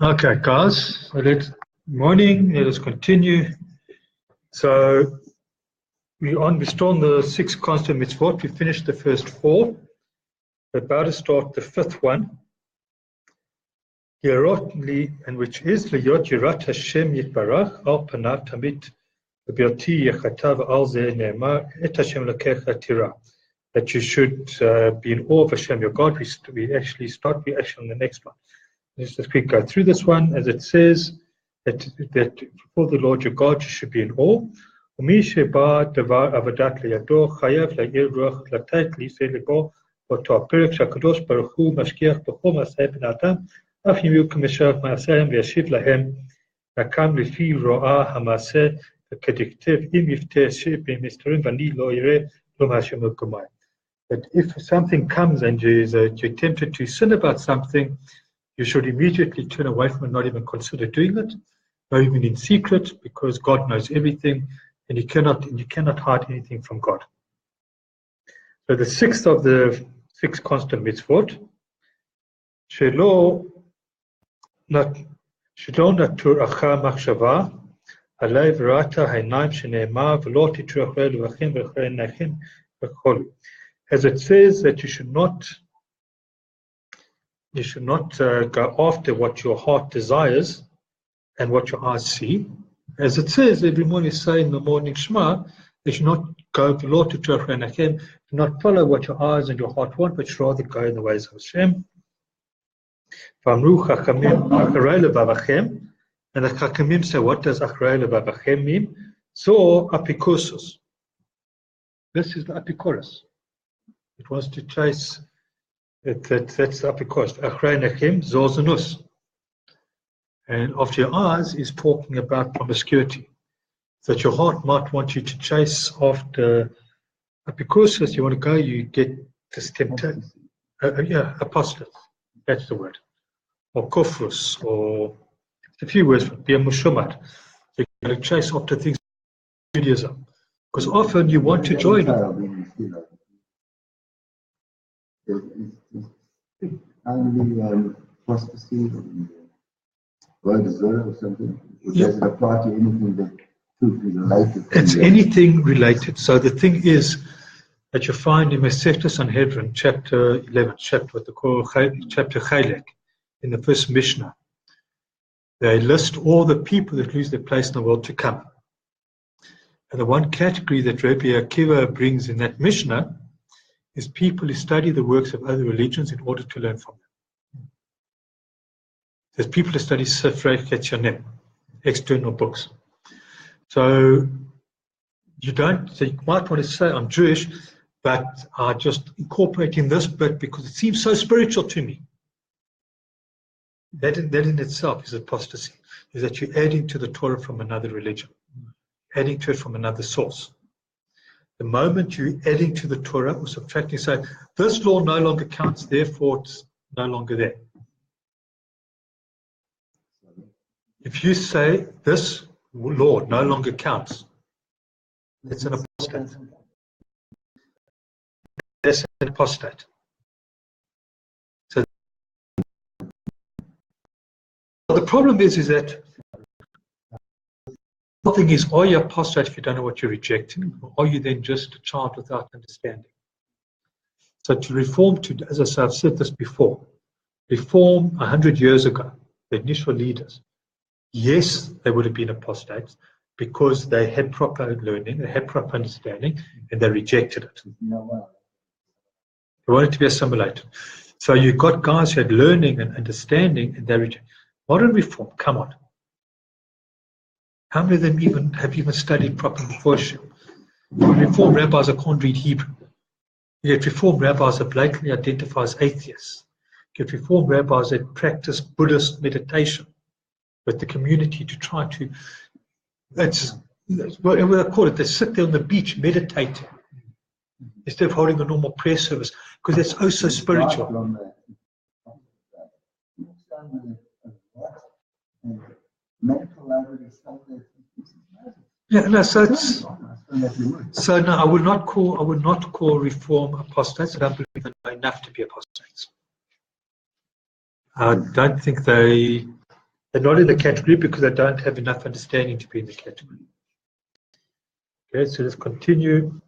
Okay, guys. Morning. Let us continue. So we're still on the 6 constant mitzvot. We finished the first 4. We're about to start the 5th one. And which is Liyot Yirat Hashem Yitbarach Al Panav Tamid B'Birti Yechatav Al Zeh Ne'emar Et Hashem Lakecha Tira. That you should be in awe of Hashem your God. We actually on the next one. Let's just quickly go through this one. As it says that before the Lord your God you should be in awe. If something comes and you're tempted to sin about something, you should immediately turn away from it, not even consider doing it, not even in secret, because God knows everything, and you cannot hide anything from God. So the 6th of the 6 constant mitzvot, Shelo natur acha machshava, alei v'rata hainaim shene'emar v'lo titru achrei levachim v'achrei nachim v'chol. As it says that you should not go after what your heart desires and what your eyes see. As it says, every morning you say in the morning Shema, you should not go below to Nachem, do not follow what your eyes and your heart want, but should rather go in the ways of Hashem. And the Chachamim say, what does Achrei Levavachem mean? So, apikosos. This is the apikoros. It wants to chase. That's the apikoros. Achrei Nachem, zozanus. And after your eyes is talking about promiscuity. So that your heart might want you to chase after apikosos. You want to go, you get this temptation. Apostate. That's the word. Or kufrus, or a few words for Biur Halachah. You're going to chase after things in Judaism. Because often you want to join apostasy or something? Does it apply to anything that could be related? It's anything related. So the thing is that you find in Masechta Sanhedrin, chapter 11, chapter Chalek, in the first Mishnah, they list all the people that lose their place in the world to come. And the one category that Rabbi Akiva brings in that Mishnah is people who study the works of other religions in order to learn from them. There's people who study Sifrei Ketchanim, external books. So you might want to say, I'm Jewish, but I'm just incorporating this bit because it seems so spiritual to me. That in itself is apostasy, is that you're adding to the Torah from another religion, adding to it from another source. The moment you're adding to the Torah or subtracting, say, this law no longer counts, therefore it's no longer there. If you say this law no longer counts, it's an apostate. That's an apostate. So the problem is that the thing is, are you apostate if you don't know what you're rejecting, or are you then just a child without understanding? So to reform, as I said, I've said this before, reform 100 years ago, the initial leaders, yes, they would have been apostates because they had proper learning, they had proper understanding, and they rejected it. They wanted to be assimilated. So you got guys who had learning and understanding, and they rejected. Modern reform, come on. How many of them have even studied proper worship? Reform rabbis that can't read Hebrew. You get reform rabbis that blatantly identify as atheists. You get reform rabbis that practice Buddhist meditation with the community to try to, that's what I call it, they sit there on the beach meditating instead of holding a normal prayer service because that's oh so spiritual. Yeah, no, so no, I would not call reform apostates. I don't believe they know enough to be apostates. I don't think they They're not in the category because they don't have enough understanding to be in the category. Okay, so let's continue.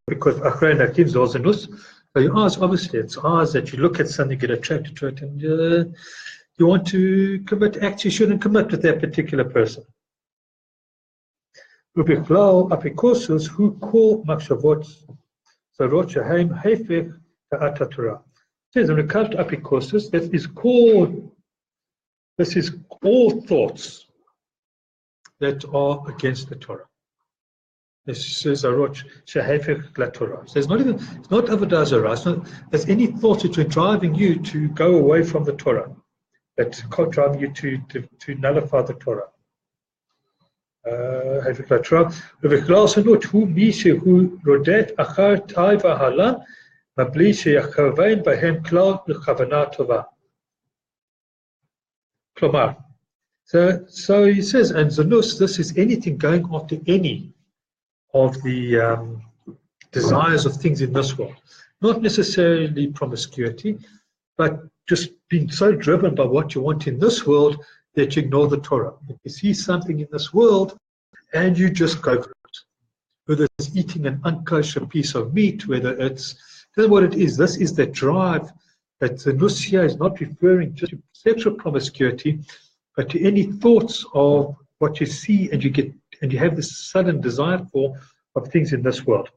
Because Achrei Nakim Zozenus. So your eyes, obviously, it's eyes that you look at something, get attracted to it, and you want to commit acts you shouldn't commit with that particular person. Ubiklau apikosus who call Makshavot Zarot Shahaim Hefech Ta'ata Torah. Says when it comes to apikosus, this is all thoughts that are against the Torah. This says Zarot Shahefech La Torah. So it's not Avodah Zarah. There's any thoughts which are driving you to go away from the Torah, that can't drive you to nullify the Torah. Hefech La Torah. Ubiklau Sanut Hu Mishe Hu Rodet Achar Taiva Halan Mabli Sheyachavein Bahem Klau L'Chavana Tova. Klomar. So he says, and Zanus, this is anything going after any of the desires of things in this world. Not necessarily promiscuity, but just being so driven by what you want in this world that you ignore the Torah. If you see something in this world and you just go for it. Whether it's eating an unkosher piece of meat, whether it's, this is what it is. This is the drive that the nus here is not referring just to sexual promiscuity, but to any thoughts of what you see and you have this sudden desire of things in this world.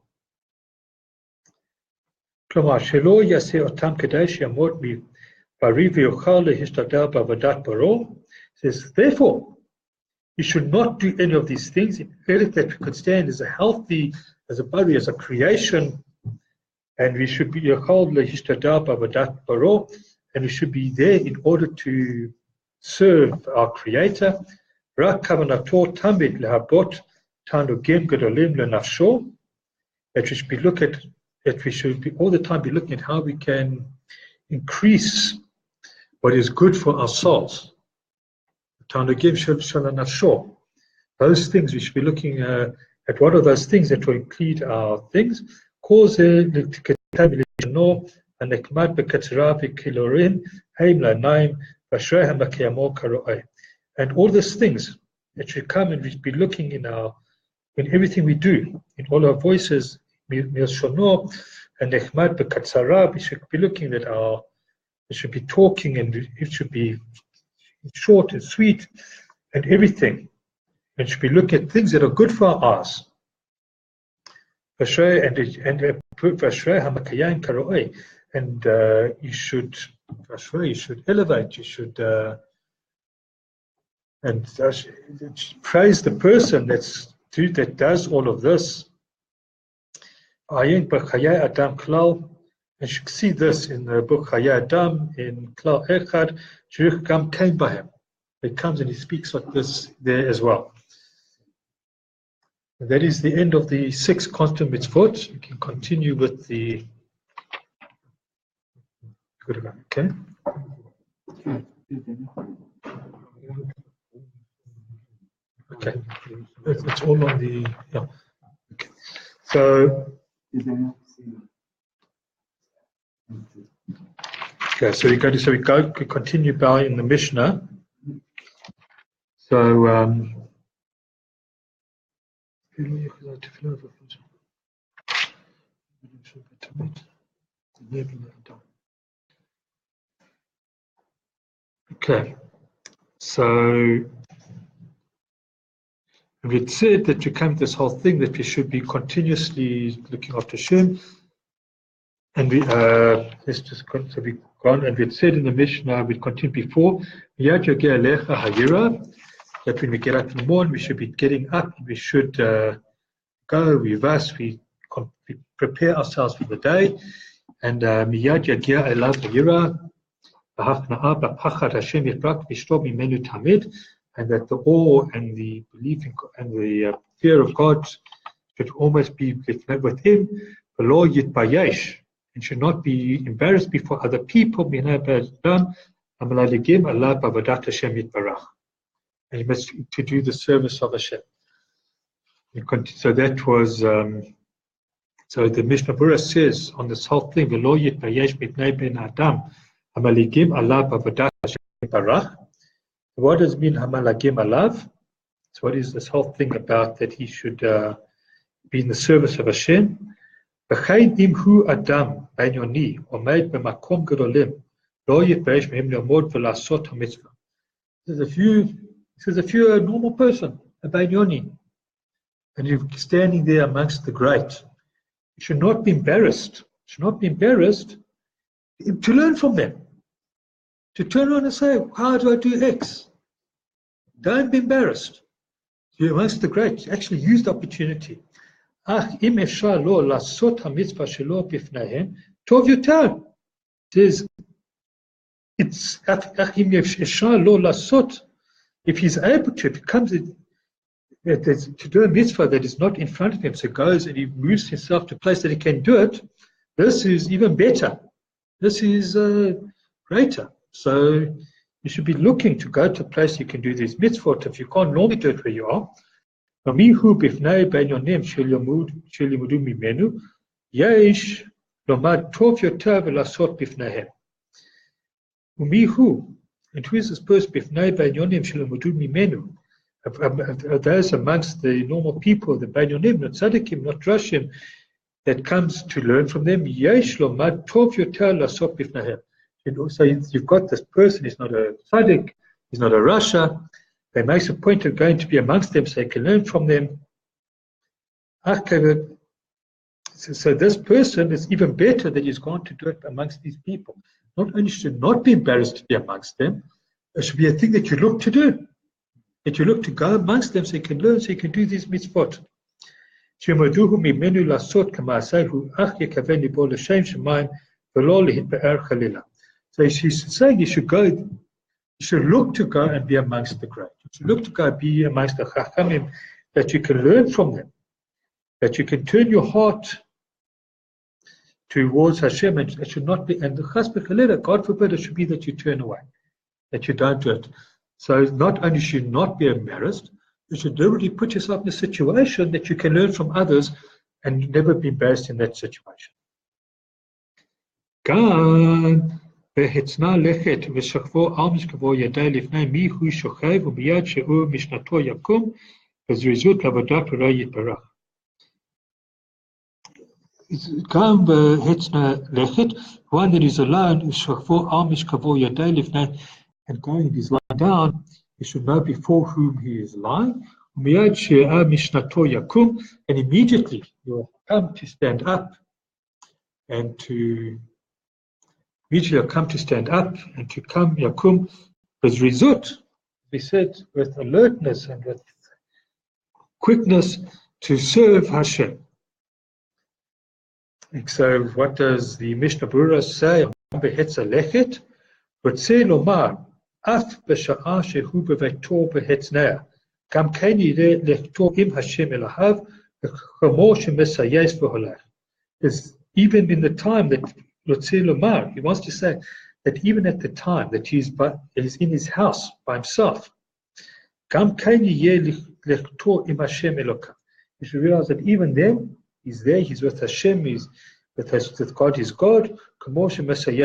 Says, therefore, you should not do any of these things in order that we could stand as a healthy, as a body, as a creation, and we should be and we should be there in order to serve our Creator. That we should be all the time be looking at how we can increase what is good for our souls. Those things we should be looking at. What are those things that will include our things? And all these things that should come, and we should be looking in everything we do, in all our voices, and we should be looking at we should be talking, and it should be short and sweet, and everything. And should be looking at things that are good for our eyes. And you should elevate, you should praise the person that does all of this. And you should see this in the book Chayei Adam in Klal Echad. Shirich Gam came by him. He comes and he speaks like this there as well. And that is the end of the 6 constant mitzvot. We can continue with the. Okay. Okay. It's all on the. Yeah. Okay. So. Okay. So we continue by in the Mishnah. So. Okay, so we said that you came to this whole thing that we should be continuously looking after Shem, and we let's just go. So we gone and we had said in the Mishnah, we continued before that when we get up in the morning, we should be getting up. We should go. We prepare ourselves for the day, and miyad yagia elav hayira. And that the awe and the belief and the fear of God should almost be with him, and should not be embarrassed before other people. And he must to do the service of Hashem. So that was so the Mishnah Berurah says on this whole thing, What does mean hamalagim alav? So what is this whole thing about that he should be in the service of Hashem? V'chein imhu adam b'nyoni omeid b'makom gedolim lo yitbeish mehem le'amod v'lasot hamitzvah. If you're a normal person, a b'nyoni, and you're standing there amongst the great, you should not be embarrassed. You should not be embarrassed to learn from them. To turn around and say, how do I do X? Don't be embarrassed. You're amongst the great. Actually use the opportunity. Im efshar lo lasot hamitzvah shelo bifnahem tov yoter. It's im efshar lo lasot. If he's able to, if it comes to do a mitzvah that is not in front of him, so goes and he moves himself to a place that he can do it, this is even better. This is greater. So you should be looking to go to a place you can do these mitzvot. If you can't normally do it where you are, Amihu bifnei b'nyonim shel yimudu mimenu, yesh lomad tov yoter v'lasot bifneihem. Umihu, and who is this person bifnei b'nyonim shel yimudu mimenu? Those amongst the normal people, the b'nyonim, not tzadikim, not rashim, that comes to learn from them. Yesh lomad tov yoter lasot bifneihem. So you've got this person, he's not a tzaddik, he's not a rasha. They make a point of going to be amongst them so they can learn from them. So this person is even better that he's going to do it amongst these people. Not only should not be embarrassed to be amongst them, it should be a thing that you look to do. That you look to go amongst them so you can learn, so you can do these mitzvot. So she's saying you should go, you should look to go and be amongst the great. You should look to go and be amongst the chachamim, that you can learn from them, that you can turn your heart towards Hashem, and it should not be, and the chas v'chalila, God forbid, it should be that you turn away, that you don't do it. So not only should you not be embarrassed, you should deliberately put yourself in a situation that you can learn from others and never be embarrassed in that situation. God. והצנע לכת ושכבו על משכבו ידי לפני מי הוא שוכב ומיד שיעור משנתו יקום בזריזות לעבודת בורא יתברך. גם בהצנע לכת, one that is alone, ושכבו על משכבו ידי לפני, and going is lying down, he should know before whom he is lying, ומיד שיעור משנתו יקום, and immediately you will come to stand up and to immediately come to stand up and to come yakum with rizut, we said, with alertness and with quickness to serve Hashem. And so what does the Mishnah Berurah say? Behetza lechet, Rotze lomar, af b'sha'a shehu b'veito behetznea, gam ken yireh lechto im Hashem elahav, v'chamo shemesayes v'holach. Is even in the time that he wants to say that even at the time that he's in his house by himself, you should realize that even then, he's there, he's with Hashem, he's with God, his God, and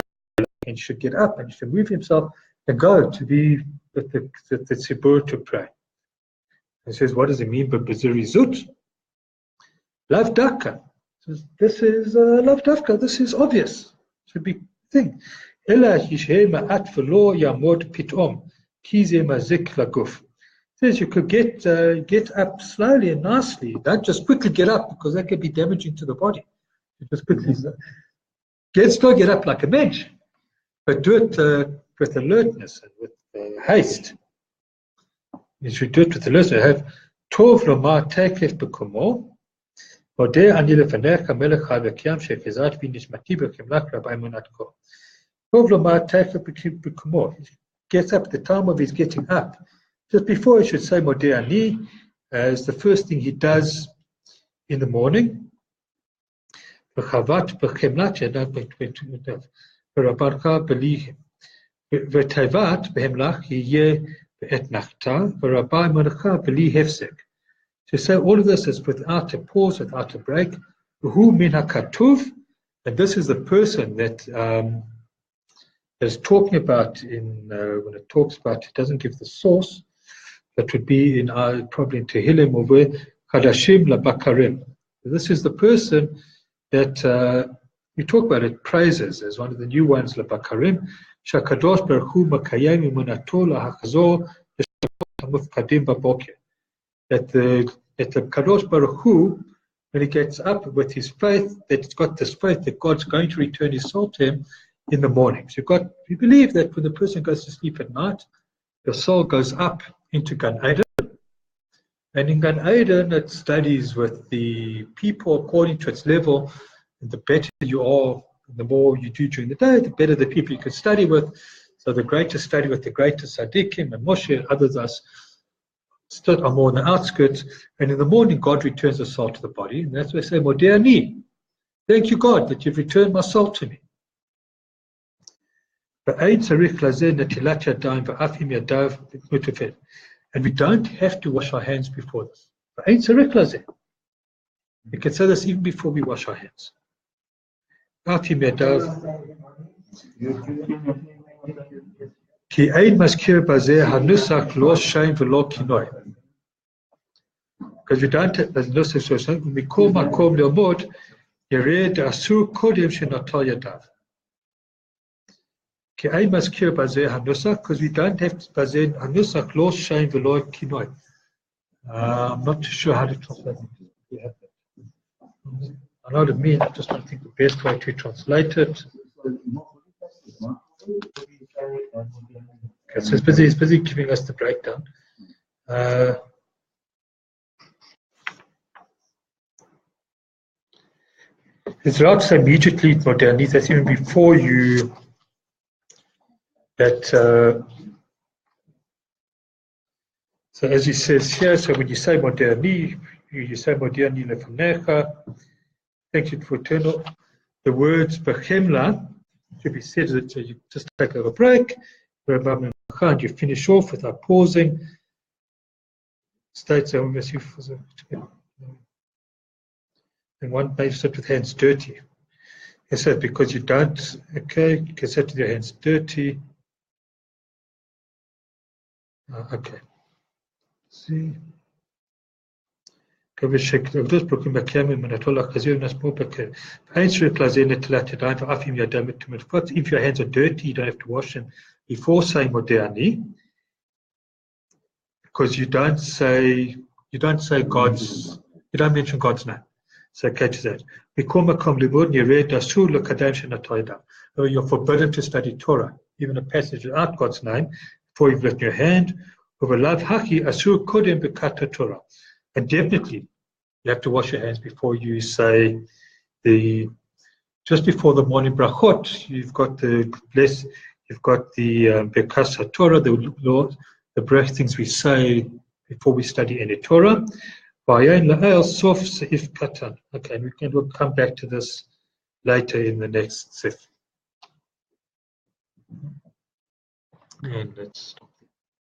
he should get up and he should move himself and go to be with the tzibur to pray. He says, what does it mean by bezirizut? Lav daka. This is lav dafka. This is obvious. It's a big thing. Ela yishhe ma'at v'lo yamod pitom ki ze mazik laguf. Says you could get up slowly and nicely. Don't just quickly get up because that could be damaging to the body. You just quickly still get up like a bench, but do it with alertness and with haste. You should do it with alertness. Have tov lomar tekef b'kumo. Gets up at the time of his getting up. Just before he should say Modeh Ani, as the first thing he does in the morning. To say all of this is without a pause, without a break. And this is the person that is talking about when it talks about, it doesn't give the source, that would be in probably in Tehillim or where Chadashim Labakarim. This is the person that we talk about it, praises as one of the new ones, Labakarim. Shakadosh Baruch Hu Makayim Imunato Lahachazor Mufkadim Baboker. That the Kadosh Baruch Hu, when he gets up with his faith, that he's got this faith that God's going to return his soul to him in the morning. So we believe that when the person goes to sleep at night, the soul goes up into Gan Eden. And in Gan Eden, it studies with the people according to its level. And the better you are, the more you do during the day, the better the people you can study with. So the greater study with the greatest Sadiqim and Moshe and others are more on the outskirts. And in the morning, God returns the soul to the body. And that's why they say, Modeani. Thank you, God, that you've returned my soul to me. And we don't have to wash our hands before this. We can say this even before we wash our hands. Because we don't have the nusach. When we call makom leomod, yered asur kodem shenatal yadav. Because we don't have bazeh hanusach lo shain velo kinoi. I'm not too sure how to translate it. I know what it means. I just don't think the best way to translate it. Okay, so he's busy giving us the breakdown. It's allowed to say immediately moderni, that's even before you so as he says here, so when you say moderni, you say moderni lefanecha, thank you for eternal. The words bechemla should be said that you just take a little break, and you finish off without pausing. States and one may sit with hands dirty. He said because you don't, okay, you can sit with your hands dirty. Okay. See. If your hands are dirty, you don't have to wash them before saying moderni, because you don't mention God's name. So catch that. You're forbidden to study Torah, even a passage without God's name, before you've lifted your hand. And definitely, you have to wash your hands before you say just before the morning brachot. You've got the Bekas HaTorah, the breath things we say before we study any Torah. Okay, and we'll come back to this later in the next sif. And let's stop.